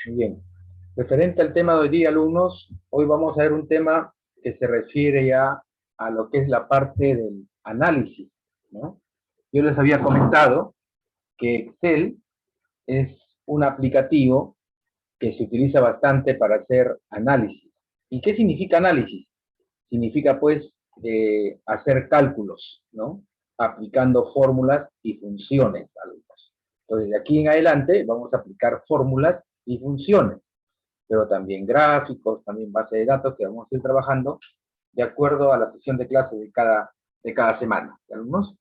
Muy bien. Referente al tema de hoy día, alumnos, hoy vamos a ver un tema que se refiere ya a lo que es la parte del análisis, ¿no? Yo les había comentado que Excel es un aplicativo que se utiliza bastante para hacer análisis. ¿Y qué significa análisis? Significa, pues, hacer cálculos, ¿no? Aplicando fórmulas y funciones, alumnos. Entonces, de aquí en adelante vamos a aplicar fórmulas y funciones, pero también gráficos, también base de datos que vamos a ir trabajando de acuerdo a la sesión de clase de cada semana. ¿Alumnos?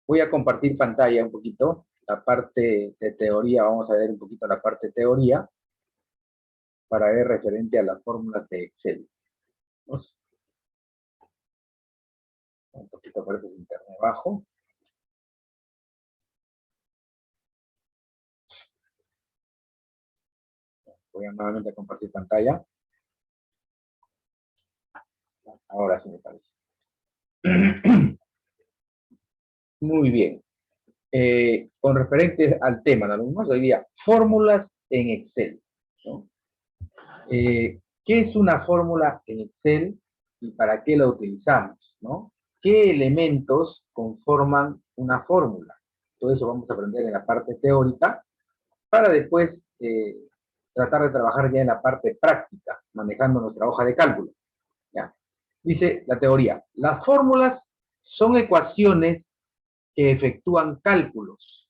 Voy a compartir pantalla un poquito, la parte de teoría, vamos a ver un poquito la parte de teoría para ver referente a las fórmulas de Excel. ¿Vamos? Un poquito por eso internet abajo. Voy a nuevamente compartir pantalla. Ahora sí me parece. Muy bien. Con referente al tema, alumnos, hoy día, fórmulas en Excel, ¿no? ¿Qué es una fórmula en Excel y para qué la utilizamos, ¿no? ¿Qué elementos conforman una fórmula? Todo eso vamos a aprender en la parte teórica para después tratar de trabajar ya en la parte práctica, manejando nuestra hoja de cálculo. ¿Ya? Dice la teoría, las fórmulas son ecuaciones que efectúan cálculos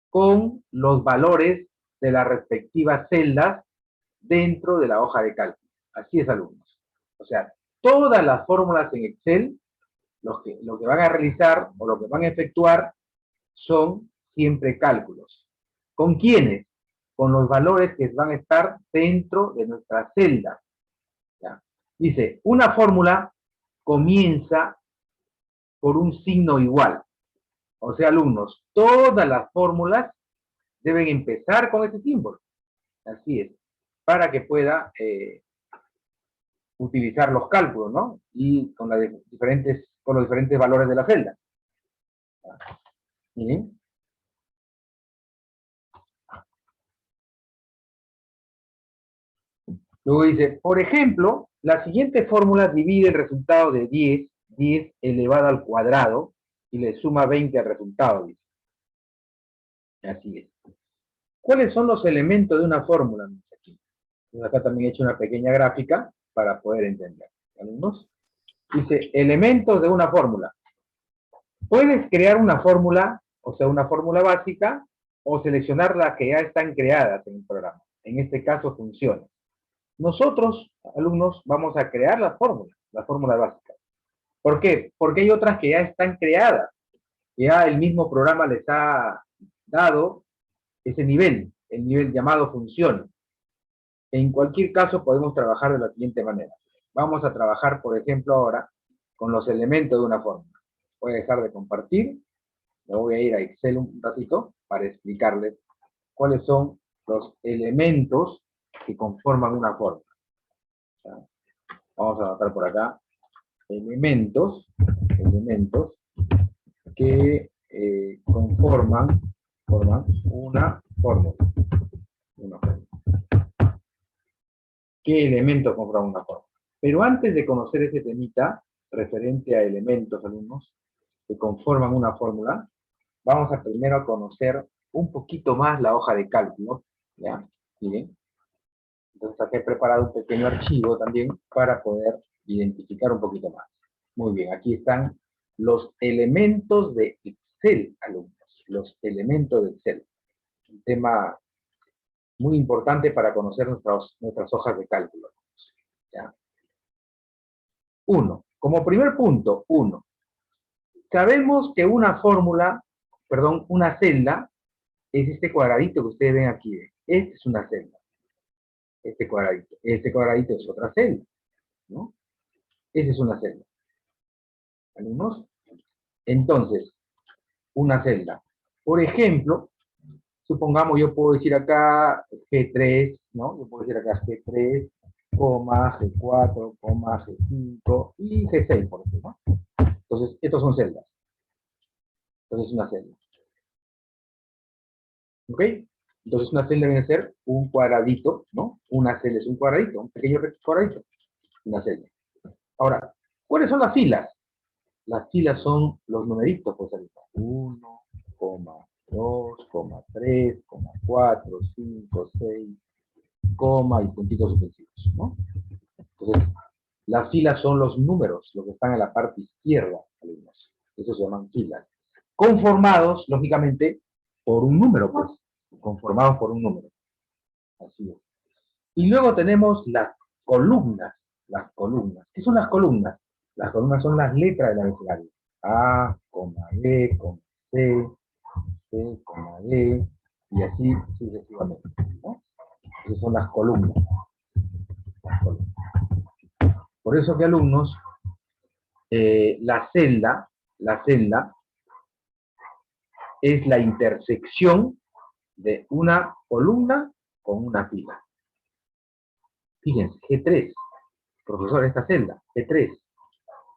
con los valores de las respectivas celdas dentro de la hoja de cálculo. Así es, alumnos. O sea, todas las fórmulas en Excel, lo que van a realizar o lo que van a efectuar son siempre cálculos. ¿Con quiénes? Con los valores que van a estar dentro de nuestra celda. ¿Ya? Dice, una fórmula comienza por un signo igual. O sea, alumnos, todas las fórmulas deben empezar con ese símbolo. Así es. Para que pueda utilizar los cálculos, ¿no? Y con, con los diferentes valores de la celda. ¿Miren? Luego dice, por ejemplo, la siguiente fórmula divide el resultado de 10 elevado al cuadrado, y le suma 20 al resultado, dice. Así es. ¿Cuáles son los elementos de una fórmula? Aquí. Entonces acá también he hecho una pequeña gráfica para poder entender. ¿Alumnos? Dice, elementos de una fórmula. Puedes crear una fórmula, o sea, una fórmula básica, o seleccionar las que ya están creadas en el programa. En este caso, funciones. Nosotros, alumnos, vamos a crear la fórmula básica. ¿Por qué? Porque hay otras que ya están creadas. Ya el mismo programa les ha dado ese nivel, el nivel llamado funciones. En cualquier caso, podemos trabajar de la siguiente manera. Vamos a trabajar, por ejemplo, ahora con los elementos de una fórmula. Voy a dejar de compartir. Me voy a ir a Excel un ratito para explicarles cuáles son los elementos que conforman una fórmula. ¿Ya? Vamos a anotar por acá elementos que forman una fórmula. ¿Qué elementos conforman una fórmula? Pero antes de conocer ese temita referente a elementos, alumnos, que conforman una fórmula, vamos a primero conocer un poquito más la hoja de cálculo. ¿Ya? Miren. Entonces aquí he preparado un pequeño archivo también para poder identificar un poquito más. Muy bien, aquí están los elementos de Excel, alumnos. Los elementos de Excel. Un tema muy importante para conocer nuestras hojas de cálculo. ¿Ya? Como primer punto, sabemos que una fórmula, perdón, una celda, es este cuadradito que ustedes ven aquí. Esta es una celda. Este cuadradito es otra celda, ¿no? Esa es una celda. ¿Alumnos? Entonces, una celda. Por ejemplo, supongamos yo puedo decir acá G3, ¿no? Yo puedo decir acá G3, G4, G5 y G6, por ejemplo, ¿no? Entonces, estos son celdas. Entonces, una celda. ¿Ok? Entonces una celda viene a ser un cuadradito, ¿no? Una celda es un cuadradito, un pequeño cuadradito, una celda. Ahora, ¿cuáles son las filas? Las filas son los numeritos, pues ahorita. 1, 2, 3, 4, 5, 6, coma y puntitos suspensivos, ¿no? Entonces, las filas son los números, los que están en la parte izquierda, alumnos. Eso se llaman filas. Conformados, lógicamente, por un número, pues. Conformados por un número. Así es. Y luego tenemos las columnas. Las columnas. ¿Qué son las columnas? Las columnas son las letras del abecedario. A, B, C, C, D, y así sucesivamente, ¿no? Esas son las columnas. Las columnas. Por eso que alumnos, la celda es la intersección de una columna con una fila. Fíjense, G3, profesor, esta celda, G3,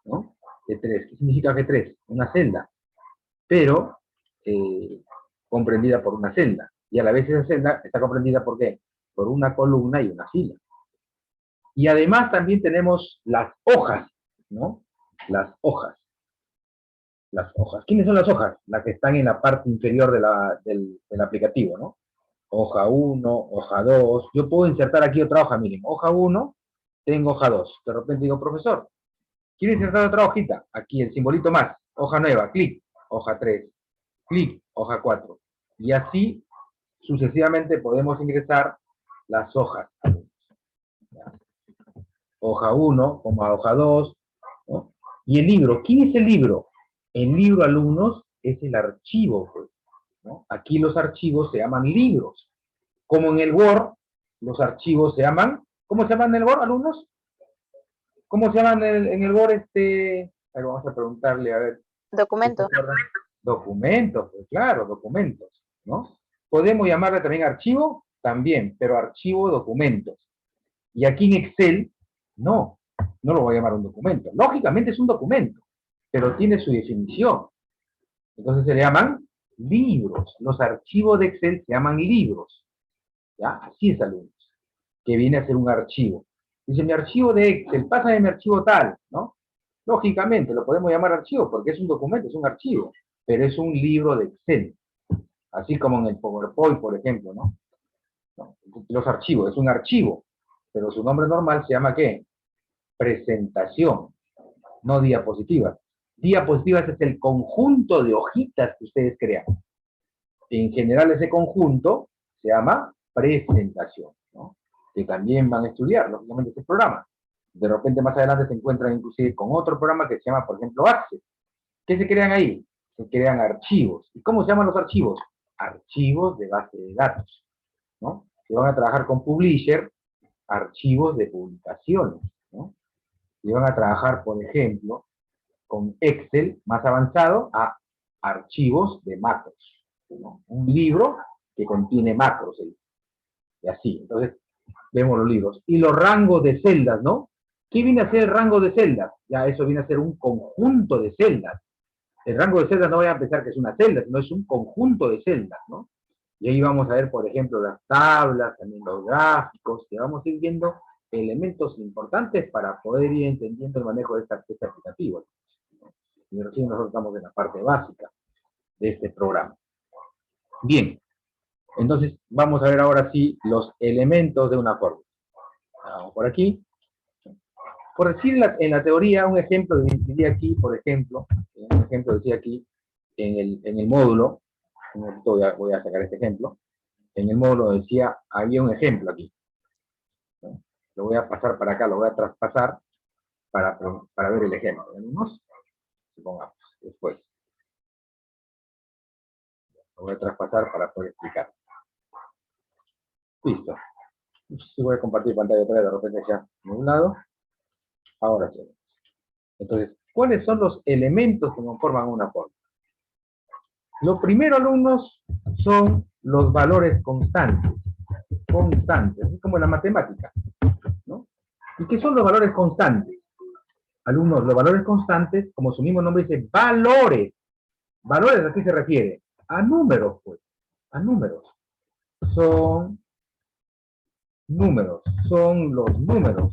¿no? G3, ¿qué significa G3? Una celda, pero comprendida por una celda. Y a la vez esa celda está comprendida ¿por qué? Por una columna y una fila. Y además también tenemos las hojas, ¿no? Las hojas. Las hojas. ¿Quiénes son las hojas? Las que están en la parte inferior del aplicativo, ¿no? Hoja 1, hoja 2. Yo puedo insertar aquí otra hoja, miren. Hoja 1, tengo hoja 2. De repente digo, profesor, quiero insertar otra hojita. Aquí el simbolito más. Hoja nueva, clic, hoja 3. Clic, hoja 4. Y así, sucesivamente, podemos ingresar las hojas. Hoja 1, hoja 2, ¿no? Y el libro, ¿quién es el libro? El libro, alumnos, es el archivo, pues, ¿no? Aquí los archivos se llaman libros. Como en el Word, los archivos se llaman, ¿cómo se llaman en el Word, alumnos? ¿Cómo se llaman en el Word, A ver, vamos a preguntarle, a ver. Documentos. Documentos, pues claro, documentos, ¿no? Podemos llamarle también archivo, también, pero archivo documentos. Y aquí en Excel, no lo voy a llamar un documento. Lógicamente es un documento, pero tiene su definición. Entonces se le llaman libros. Los archivos de Excel se llaman libros. ¿Ya? Así es, alumnos. Que viene a ser un archivo. Dice, mi archivo de Excel, pásame mi archivo tal, ¿no? Lógicamente lo podemos llamar archivo porque es un documento, es un archivo, pero es un libro de Excel. Así como en el PowerPoint, por ejemplo, ¿no? Los archivos, es un archivo, pero su nombre normal se llama ¿qué? Presentación, no diapositivas. Diapositivas es el conjunto de hojitas que ustedes crean. En general ese conjunto se llama presentación, ¿no? Que también van a estudiar, lógicamente, este programa. De repente más adelante se encuentran inclusive con otro programa que se llama, por ejemplo, Access. ¿Qué se crean ahí? Se crean archivos. ¿Y cómo se llaman los archivos? Archivos de base de datos, ¿no? Si van a trabajar con Publisher, archivos de publicaciones, ¿no? Si van a trabajar, por ejemplo, con Excel más avanzado, a archivos de macros, ¿no? Un libro que contiene macros, y así. Entonces, vemos los libros. Y los rangos de celdas, ¿no? ¿Qué viene a ser el rango de celdas? Ya eso viene a ser un conjunto de celdas. El rango de celdas no voy a pensar que es una celda, sino es un conjunto de celdas, ¿no? Y ahí vamos a ver, por ejemplo, las tablas, también los gráficos, que vamos a ir viendo elementos importantes para poder ir entendiendo el manejo de este aplicativo, ¿no? Y recién nosotros estamos en la parte básica de este programa. Bien, entonces vamos a ver ahora sí los elementos de una fórmula. Vamos por aquí. Por decir en la teoría, un ejemplo decía aquí, por ejemplo, decía aquí, en el módulo, voy a sacar este ejemplo, en el módulo decía, había un ejemplo aquí, ¿no? Lo voy a pasar para acá, lo voy a traspasar para ver el ejemplo. ¿Venimos? Supongamos, después. Lo voy a traspasar para poder explicar. Listo. Si voy a compartir pantalla otra vez, de repente ya en un lado. Ahora sí. Entonces, ¿cuáles son los elementos que conforman una fórmula? Lo primero, alumnos, son los valores constantes. Constantes, es como en la matemática, ¿no? ¿Y qué son los valores constantes? Alumnos, los valores constantes, como su mismo nombre dice, valores. ¿Valores a qué se refiere? A números, pues, a números. son números, son los números,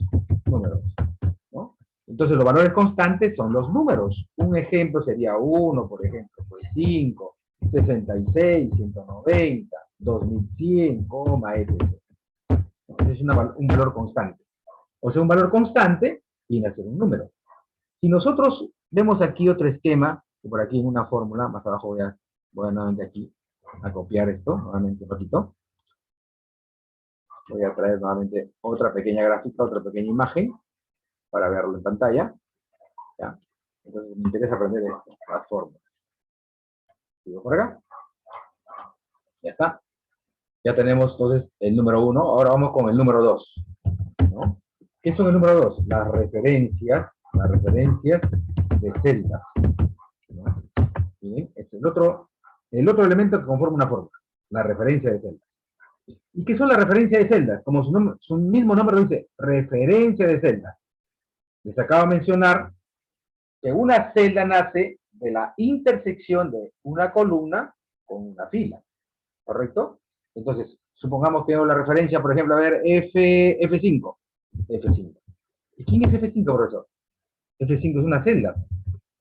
¿no? Entonces los valores constantes son los números. Un ejemplo sería 1, por ejemplo, pues 5, 66, 190, 2100, etc. Entonces es un valor constante. O sea, un valor constante viene a ser un número. Si nosotros vemos aquí otro esquema, que por aquí en una fórmula, más abajo voy a nuevamente aquí a copiar esto, nuevamente un ratito. Voy a traer nuevamente otra pequeña gráfica, otra pequeña imagen, para verlo en pantalla. ¿Ya? Entonces me interesa aprender esto, las fórmulas. Sigo por acá. Ya está. Ya tenemos entonces el número 1. Ahora vamos con el número 2. ¿No? ¿Qué son el número 2? Las referencias de celdas. ¿No? Bien, es el otro elemento que conforma una fórmula, la referencia de celdas. ¿Y qué son las referencias de celdas? Como su mismo nombre lo dice, referencia de celdas. Les acabo de mencionar que una celda nace de la intersección de una columna con una fila, ¿correcto? Entonces, supongamos que tengo la referencia, por ejemplo, a ver, F5. ¿Y quién es F5, profesor? F5 es una celda.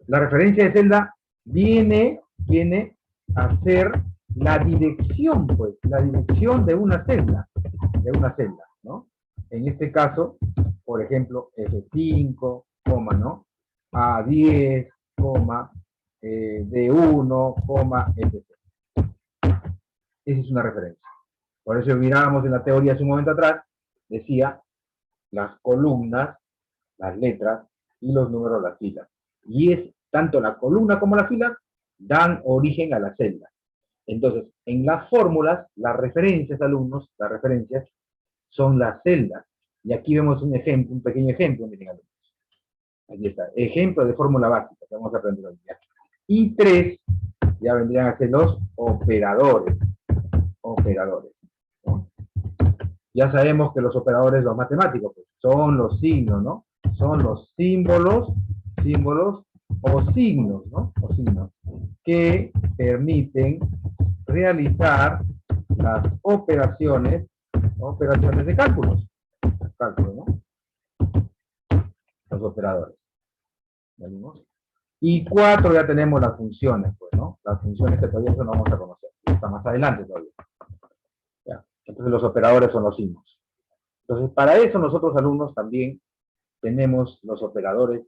La referencia de celda viene a ser la dirección, pues, la dirección de una celda, ¿no? En este caso, por ejemplo, F5, ¿no? A10, D1, etc. Esa es una referencia. Por eso mirábamos en la teoría hace un momento atrás, decía las columnas, las letras y los números, las filas. Y es tanto la columna como la fila dan origen a la celda. Entonces, en las fórmulas, las referencias, alumnos, las referencias son las celdas. Y aquí vemos un ejemplo, un pequeño ejemplo, miren, alumnos. Aquí está, ejemplo de fórmula básica que vamos a aprender hoy día. Y 3 ya vendrían a ser los operadores. ¿No? Ya sabemos que los operadores, los matemáticos, pues, son los signos, ¿no? Son los símbolos o signos, ¿no? O signos que permiten realizar las operaciones de cálculos, ¿no? Los operadores. ¿Vimos? Y 4 ya tenemos las funciones, pues, ¿no? Las funciones que todavía no vamos a conocer. Está más adelante todavía. ¿Ya? Entonces los operadores son los signos. Entonces, para eso nosotros alumnos también tenemos los operadores,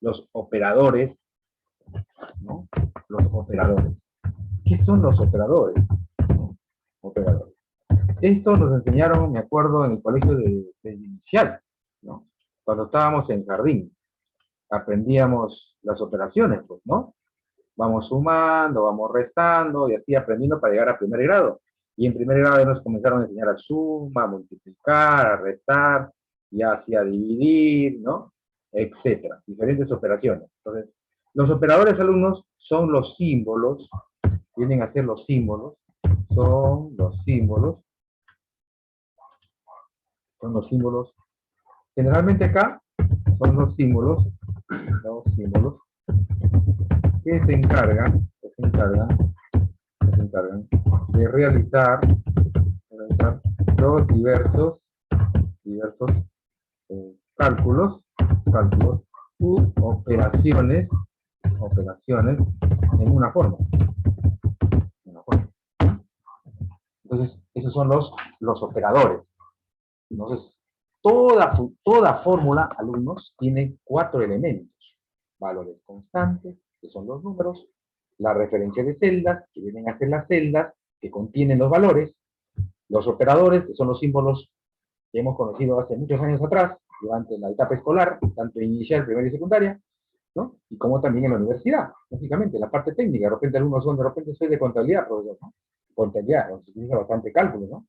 ¿no? Los operadores. ¿Qué son los operadores? ¿No? Operadores. Esto nos enseñaron, me acuerdo, en el colegio de inicial, ¿no? Cuando estábamos en jardín. Aprendíamos las operaciones, pues, ¿no? Vamos sumando, vamos restando, y así aprendiendo para llegar a primer grado. Y en primer grado nos comenzaron a enseñar a suma, a multiplicar, a restar, y así a dividir, ¿no? Etcétera. Diferentes operaciones. Entonces, los operadores, alumnos, son los símbolos, vienen a ser los símbolos, son los símbolos. Generalmente acá son los símbolos que se encargan de realizar los diversos cálculos u operaciones en una forma. Entonces, esos son los operadores. Entonces, toda fórmula, alumnos, tiene 4 elementos. Valores constantes, que son los números, la referencia de celdas, que vienen a ser las celdas que contienen los valores, los operadores, que son los símbolos que hemos conocido hace muchos años atrás, durante la etapa escolar, tanto inicial, primaria y secundaria, ¿no? Y como también en la universidad, lógicamente, la parte técnica. De repente algunos de repente soy de contabilidad, profesor, ¿no? Contabilidad, donde se utiliza bastante cálculo, ¿no?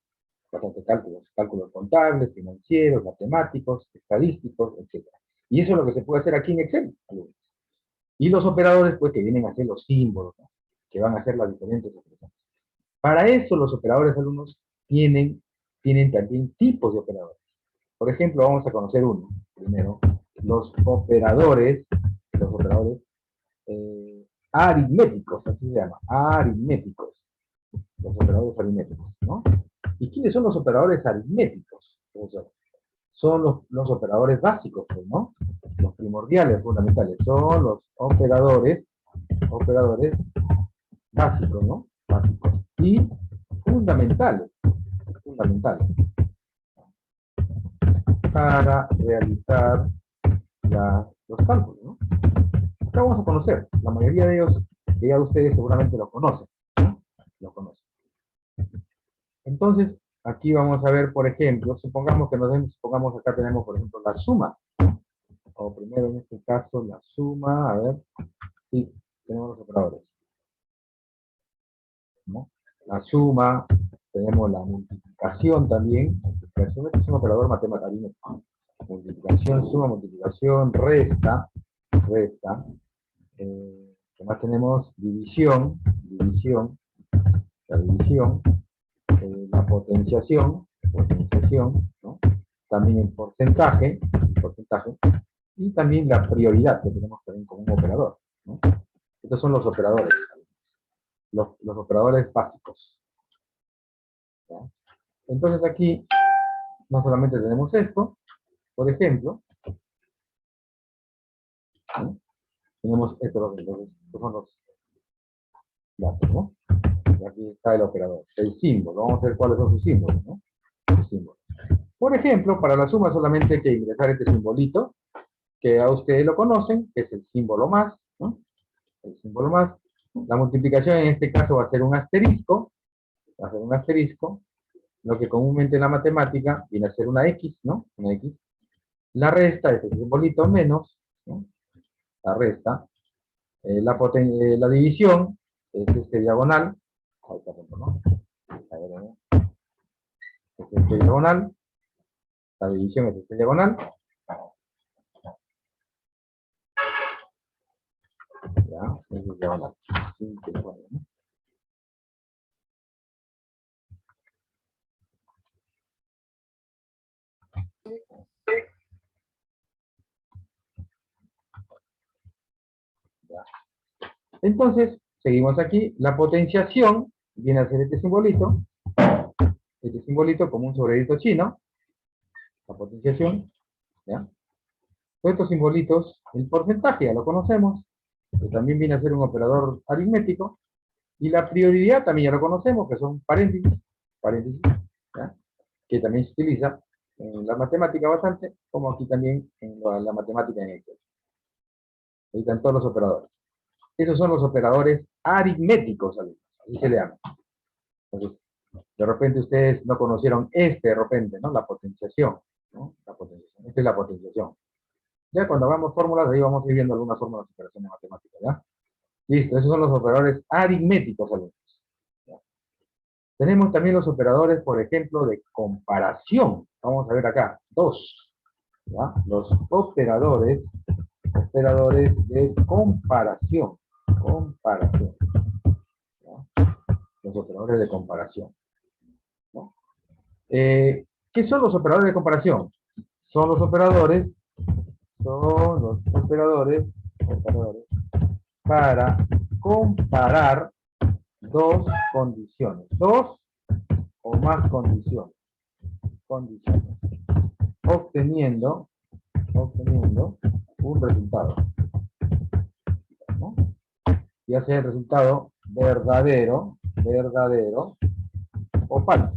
Bastante cálculos contables, financieros, matemáticos, estadísticos, etc. Y eso es lo que se puede hacer aquí en Excel, alumnos. Y los operadores, pues, que vienen a ser los símbolos, ¿no? Que van a hacer las diferentes operaciones. Para eso los operadores, alumnos, tienen también tipos de operadores. Por ejemplo, vamos a conocer uno. Primero, los operadores aritméticos, así se llama, aritméticos. Los operadores aritméticos, ¿no? ¿Y quiénes son los operadores aritméticos? Profesor? Son los operadores básicos, pues, ¿no? Los primordiales, fundamentales. Son los operadores básicos, ¿no? Básicos. Y fundamentales. Fundamentales. Para realizar los cálculos, ¿no? Acá vamos a conocer. La mayoría de ellos, que ya ustedes seguramente lo conocen, ¿no? Lo conocen. Entonces, aquí vamos a ver, por ejemplo, supongamos acá tenemos, por ejemplo, la suma. O primero, en este caso, la suma, a ver, sí, tenemos los operadores, ¿no? La suma, tenemos la multiplicación también. Multiplicación es un operador matemático. Multiplicación, suma, multiplicación, resta. ¿Qué más tenemos? División, la división, la potenciación, ¿no? También el porcentaje, y también la prioridad que tenemos también como un operador, ¿no? Estos son los operadores, los operadores básicos, ¿ya? Entonces aquí no solamente tenemos esto, por ejemplo, ¿no? Tenemos estos son los datos, ¿no? Y aquí está el operador, el símbolo. Vamos a ver cuáles son sus símbolos, ¿no? Sus símbolos. Por ejemplo, para la suma solamente hay que ingresar este simbolito, que a ustedes lo conocen, que es el símbolo más, ¿no? El símbolo más. La multiplicación en este caso va a ser un asterisco, lo que comúnmente en la matemática viene a ser una X, ¿no? Una X. La resta es el simbolito menos, ¿no? La resta. La división es este diagonal. Ahí está, ¿no? Es este diagonal. La división es este diagonal. Ya, es el diagonal. Sí, ¿no? Ya. Entonces, seguimos aquí. La potenciación viene a ser este simbolito como un sobredito chino. La potenciación, ¿ya? Todos estos simbolitos, el porcentaje ya lo conocemos, que también viene a ser un operador aritmético, y la prioridad también ya lo conocemos, que son paréntesis, ¿ya? Que también se utiliza en la matemática bastante, como aquí también en la matemática en Excel. Ahí están todos los operadores. Esos son los operadores aritméticos, así se le llama. Entonces, de repente ustedes no conocieron de repente, ¿no? La potenciación, ¿no? La potenciación. Esta es la potenciación. Ya cuando hagamos fórmulas, ahí vamos a ir viendo algunas fórmulas de operaciones matemáticas, ¿ya? Listo, esos son los operadores aritméticos, alumnos. ¿Ya? Tenemos también los operadores, por ejemplo, de comparación. Vamos a ver acá, dos. ¿Ya? Los operadores de comparación. ¿Ya? Los operadores de comparación, ¿no? ¿Qué son los operadores de comparación? Son los operadores para comparar dos condiciones, dos o más condiciones, obteniendo un resultado, ¿no? Ya sea el resultado verdadero o falso.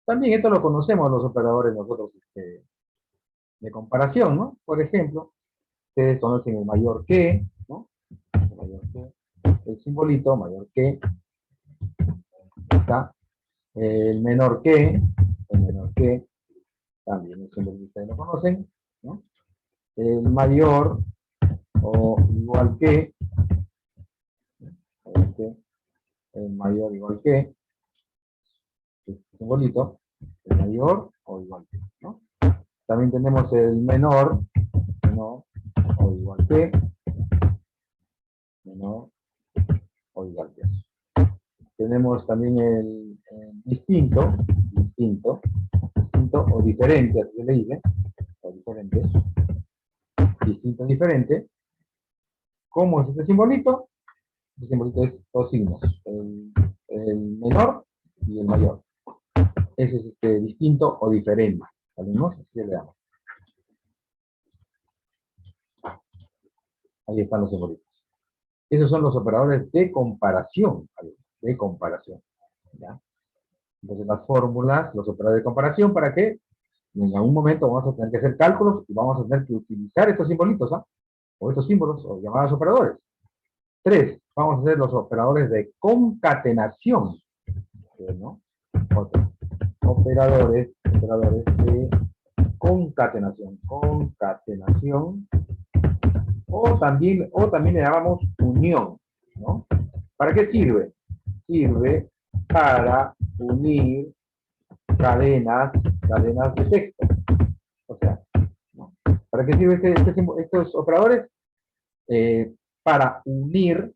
También esto lo conocemos los operadores nosotros de comparación, ¿no? Por ejemplo, ustedes conocen el mayor que, ¿no? El mayor que, el simbolito mayor que, está, el menor que, también el simbolito ustedes lo conocen, ¿no? El mayor o igual que, el mayor igual que, el simbolito, el mayor o igual que, ¿no? También tenemos el menor o igual que, menor o igual que. Tenemos también el distinto o diferente, así se le dice, o diferente, distinto, diferente. ¿Cómo es este simbolito? Este simbolito es dos signos, el menor y el mayor. Ese es distinto o diferente. ¿Alumnos? Así le damos. Ahí están los simbolitos. Esos son los operadores de comparación. De comparación. ¿Ya? Entonces las fórmulas, los operadores de comparación, ¿para qué? En algún momento vamos a tener que hacer cálculos y vamos a tener que utilizar estos simbolitos, ¿ah? O estos símbolos, o llamados operadores. 3, vamos a hacer los operadores de concatenación. ¿No? Otro. Operadores de concatenación. Concatenación. O también le llamamos unión, ¿no? ¿Para qué sirve? Sirve para unir cadenas de texto. O sea, ¿no? ¿Para qué sirve estos operadores? Para unir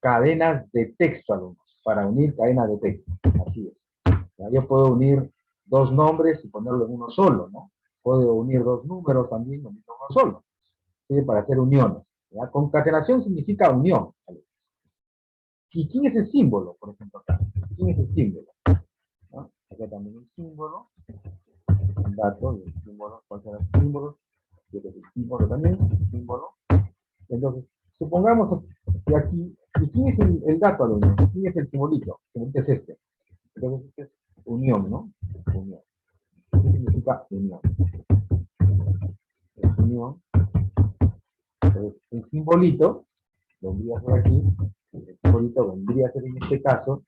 cadenas de texto, alumnos. Para unir cadenas de texto. Así es. ¿Ya? Yo puedo unir dos nombres y ponerlo en uno solo, ¿no? Puedo unir dos números también y unirlo en uno solo. Sirve para hacer uniones. ¿Ya? Concatenación significa unión. ¿Y quién es el símbolo, por ejemplo, acá? ¿Quién es el símbolo? ¿No? Acá también el símbolo. Un dato del símbolo. ¿Cuáles son los símbolos? Este es el símbolo también. El símbolo. Entonces, supongamos que aquí, ¿y quién es el dato, alumno? ¿Quién es el simbolito? El simbolito es este. Entonces, este es unión, ¿no? Unión. ¿Qué significa unión? Es unión. Entonces, el simbolito vendría a ser aquí, el simbolito vendría a ser en este caso,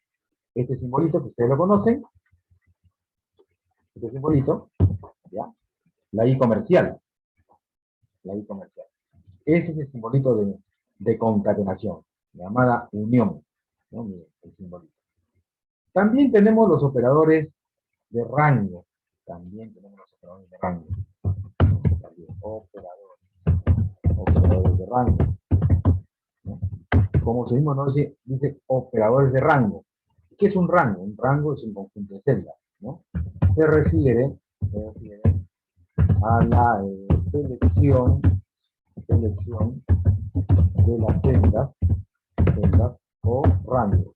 este simbolito que ustedes lo conocen, este simbolito, ¿ya? La I comercial. La I comercial. Ese es el simbolito de concatenación, llamada unión, ¿no? Miren, el simbolito. También tenemos los operadores de rango. También tenemos los operadores de rango. También, operadores de rango. ¿No? Como su mismo nombre dice operadores de rango. ¿Qué es un rango? Un rango es un conjunto de celdas, ¿no? Se refiere a la selección de las celdas o rangos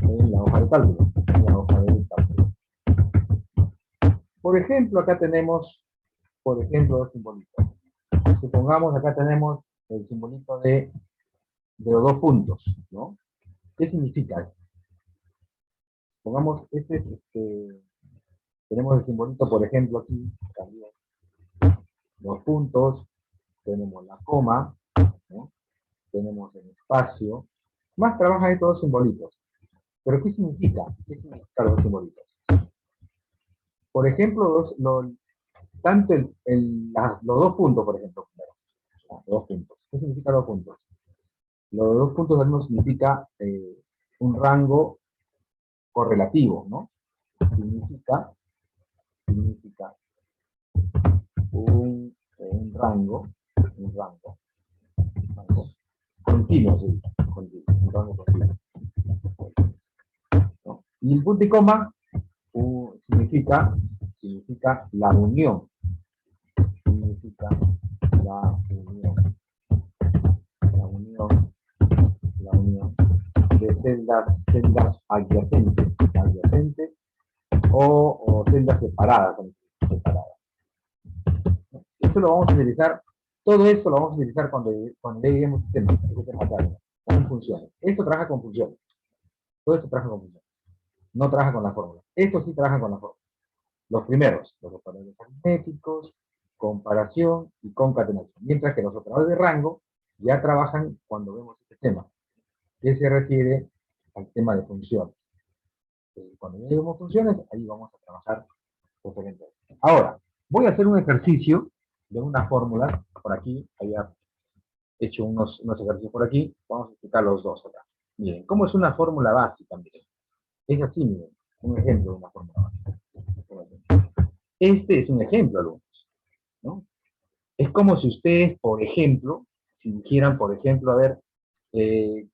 en la hoja de cálculo. Por ejemplo, acá tenemos, dos simbolitos. Supongamos acá tenemos el simbolito de los dos puntos, ¿no? ¿Qué significa esto? Pongamos, tenemos el simbolito, por ejemplo, aquí, también, los puntos, tenemos la coma, ¿no? Tenemos el espacio, más trabajan estos dos simbolitos. ¿Pero qué significa? ¿Qué significan los simbolitos? Por ejemplo, tanto los dos puntos, por ejemplo, los dos puntos. ¿Qué significa los puntos? Los dos puntos al mismo significa un rango correlativo, ¿no? Significa un rango continuo, sí, un rango continuo. ¿No? Y el punto y coma significa la unión. Significa la unión de celdas adyacentes o celdas separadas. Esto lo vamos a utilizar, todo esto lo vamos a utilizar cuando lleguemos a este tema acá, con funciones. Esto trabaja con funciones. Todo esto trabaja con funciones. No trabaja con la fórmula. Esto sí trabaja con la fórmula. Los primeros, los operadores aritméticos, comparación y concatenación. Mientras que los operadores de rango ya trabajan cuando vemos este tema, que se refiere al tema de funciones. Cuando ya vemos funciones, ahí vamos a trabajar referente. Ahora, voy a hacer un ejercicio de una fórmula. Por aquí, había hecho unos ejercicios por aquí. Vamos a explicar los dos acá. Miren, ¿cómo es una fórmula básica? Miren, es así, miren, un ejemplo de una fórmula básica. Este es un ejemplo, alumnos, ¿no? Es como si ustedes, por ejemplo, si dijeran, por ejemplo, a ver,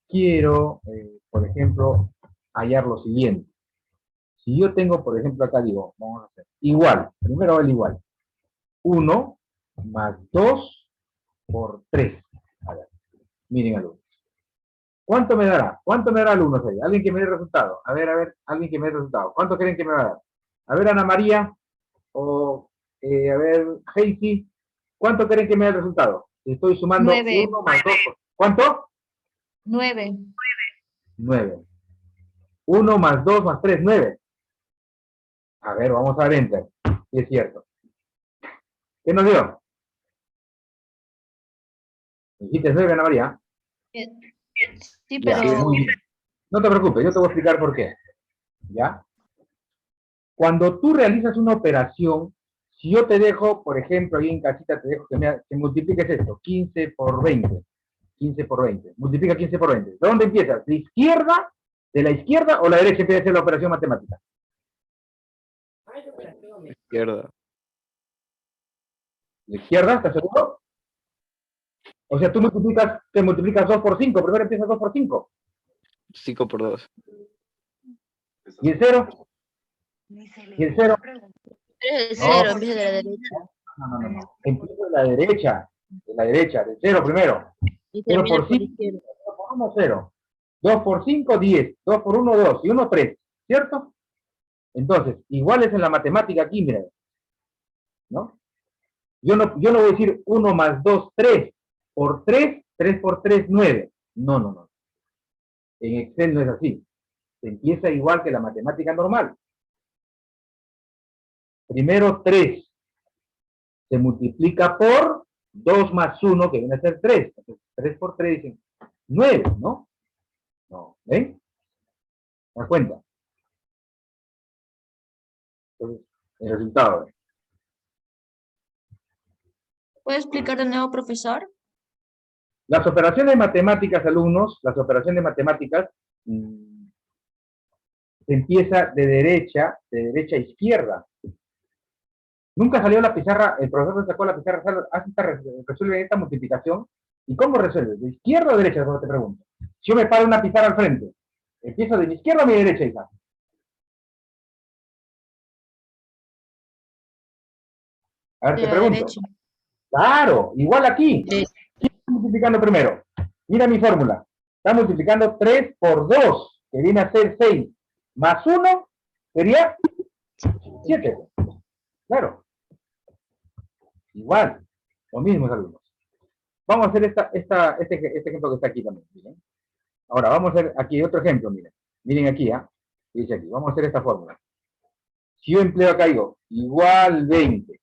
quiero, por ejemplo, hallar lo siguiente. Si yo tengo, por ejemplo, acá digo, vamos a hacer igual, primero el igual. 1 más 2 por 3. A ver, miren, alumnos. ¿Cuánto me dará? ¿Cuánto me dará el 1, 6? Alguien que me dé el resultado. A ver, alguien que me dé el resultado. ¿Cuánto creen que me va a dar? A ver, Ana María, o a ver, Heisy, ¿cuánto creen que me da el resultado? Estoy sumando 9. 1 más 2. ¿Cuánto? 9. 9. 1 más 2 más 3, 9. A ver, vamos a ver enter. Sí, es cierto. ¿Qué nos dio? Dijiste 9, Ana María. Sí, Ya, pero muy bien. No te preocupes, yo te voy a explicar por qué. ¿Ya? Cuando tú realizas una operación, si yo te dejo, por ejemplo, ahí en casita te dejo que multipliques esto, 15 por 20. 15 por 20. Multiplica 15 por 20. ¿De dónde empiezas? ¿De izquierda? ¿De la izquierda o la derecha empieza a hacer la operación matemática? Izquierda. ¿De izquierda? ¿Estás seguro? O sea, tú te multiplicas 2 por 5. Primero empiezas 2 por 5. 5 por 2. ¿Y el 0? ¿Y el 0? es No. 0, empieza de la derecha. No. Empieza de la derecha. De la derecha, de 0 primero. Y 0 termina por por 5, izquierda. 0 por 1, 0. 2 por 5, 10. 2 por 1, 2. Y 1, 3. ¿Cierto? Entonces, igual es en la matemática aquí, miren. ¿No? Yo no voy a decir 1 más 2, 3. Por 3, 3 por 3, 9. No. En Excel no es así. Se empieza igual que la matemática normal. Primero 3 se multiplica por 2 más 1, que viene a ser 3. Entonces, 3 por 3 dicen 9, ¿no? No, ¿ven? ¿Se dan cuenta? Entonces, el resultado. ¿Puede explicar de nuevo, profesor? Las operaciones matemáticas, alumnos, las operaciones matemáticas se empieza de derecha a izquierda. Nunca salió la pizarra, el profesor sacó la pizarra, resuelve esta multiplicación. ¿Y cómo resuelve? ¿De izquierda o derecha? Eso te pregunto. Si yo me paro una pizarra al frente, ¿empiezo de mi izquierda o mi derecha, hija? A ver, De te la pregunto. derecha. Claro, igual aquí. ¿Quién está multiplicando primero? Mira mi fórmula. Está multiplicando 3 por 2, que viene a ser 6. Más 1 sería 7. Claro. Igual. Lo mismo, alumnos. Vamos a hacer este ejemplo que está aquí también. ¿Miren? Ahora, vamos a hacer aquí otro ejemplo, miren. Miren aquí, ¿ah? Dice aquí, vamos a hacer esta fórmula. Si yo empleo acá, digo, igual 20,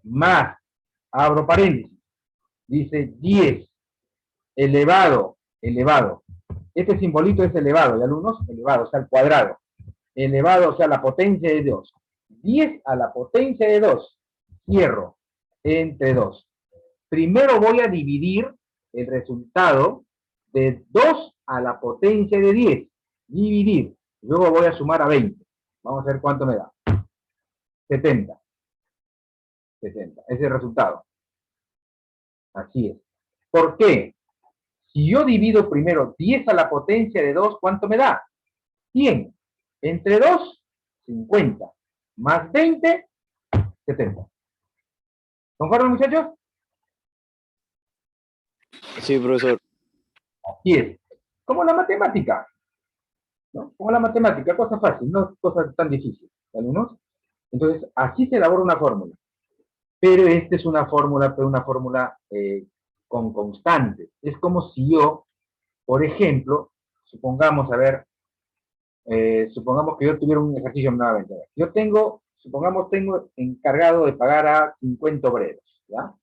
más, abro paréntesis, dice 10, elevado. Este simbolito es elevado, ¿y alumnos? Elevado, o sea, al cuadrado. Elevado, o sea, la potencia de 2. 10 a la potencia de 2. Cierro, entre 2. Primero voy a dividir el resultado de 2 a la potencia de 10. Dividir. Luego voy a sumar a 20. Vamos a ver cuánto me da. 70. 70. Ese es el resultado. Así es. ¿Por qué? Si yo divido primero 10 a la potencia de 2, ¿cuánto me da? 100. Entre 2, 50. Más 20, 70. ¿Conforme, muchachos? Sí, profesor. Así es. Como la matemática. ¿No? Como la matemática, cosa fácil, no cosa tan difícil. ¿Alumnos? Entonces, así se elabora una fórmula. Pero esta es una fórmula, con constantes. Es como si yo, por ejemplo, supongamos, supongamos que yo tuviera un ejercicio nuevamente. Supongamos tengo encargado de pagar a 50 obreros, ¿ya?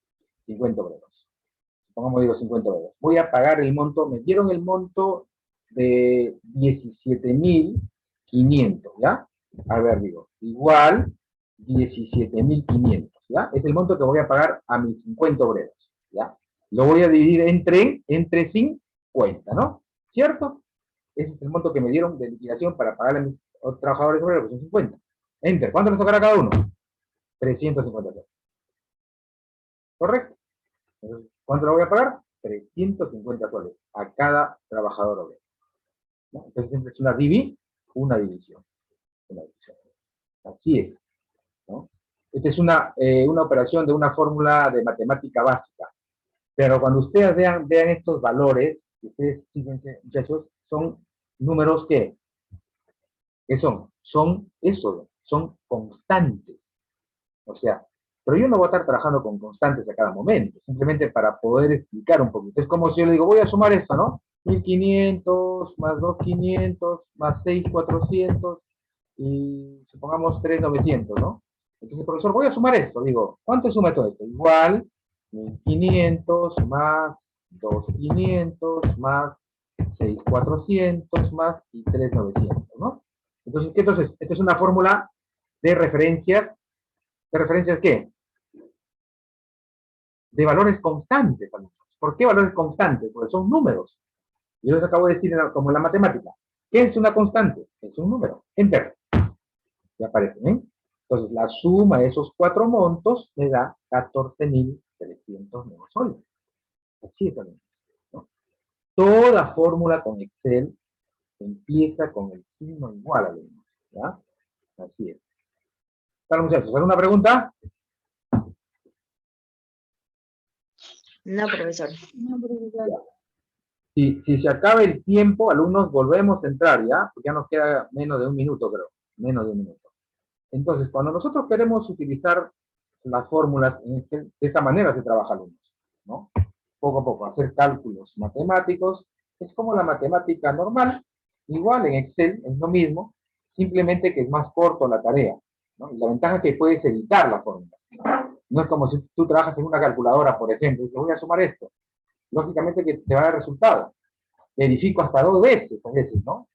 50 obreros. Supongamos digo 50 obreros. Voy a pagar el monto, me dieron el monto de 17.500, ¿ya? A ver, digo, igual 17.500, ¿ya? Es el monto que voy a pagar a mis 50 obreros, ¿ya? Lo voy a dividir entre 50, ¿no? ¿Cierto? Ese es el monto que me dieron de liquidación para pagar a mis trabajadores obreros, que son 50. Enter. ¿Cuánto les tocará a cada uno? 350 pesos. ¿Correcto? Entonces, ¿cuánto lo voy a pagar? 350 soles a cada trabajador obrero. ¿No? Entonces siempre es una división. Una división. Así es. ¿No? Esta es una operación de una fórmula de matemática básica. Pero cuando ustedes vean estos valores, Ustedes, fíjense, muchachos, son números que, ¿qué son? Son eso, son constantes. O sea, pero yo no voy a estar trabajando con constantes a cada momento, simplemente para poder explicar un poquito. Es como si yo le digo, voy a sumar esto, ¿no? 1500 más 2500 más 6400 y supongamos 3900, ¿no? Entonces, profesor, voy a sumar esto. Digo, ¿cuánto suma todo esto? Igual, 1500 más 2500 más 6400 más y 3900, ¿no? Entonces, esta es una fórmula de referencias. ¿De referencias qué? De valores constantes. ¿Por qué valores constantes? Porque son números. Yo les acabo de decir como en la matemática. ¿Qué es una constante? Es un número. Enter. Ya aparece, ¿eh? Entonces, la suma de esos 4 montos me da 14.300 nuevos soles. Así es, ¿no? Toda fórmula con Excel empieza con el signo igual, alumnos. ¿Ya? Así es. ¿Están, muchachos? ¿Alguna pregunta? No, profesor. Si se acaba el tiempo, alumnos, volvemos a entrar, ¿ya? Porque ya nos queda menos de un minuto, creo. Menos de un minuto. Entonces, cuando nosotros queremos utilizar las fórmulas, de esta manera se trabaja, alumnos, ¿no? Poco a poco, hacer cálculos matemáticos, es como la matemática normal, igual en Excel, es lo mismo, simplemente que es más corto la tarea, ¿no? Y la ventaja es que puedes editar la fórmula. No es como si tú trabajas en una calculadora, por ejemplo, y te voy a sumar esto. Lógicamente que te va a dar resultado. Verifico hasta 2 veces, a veces, ¿no?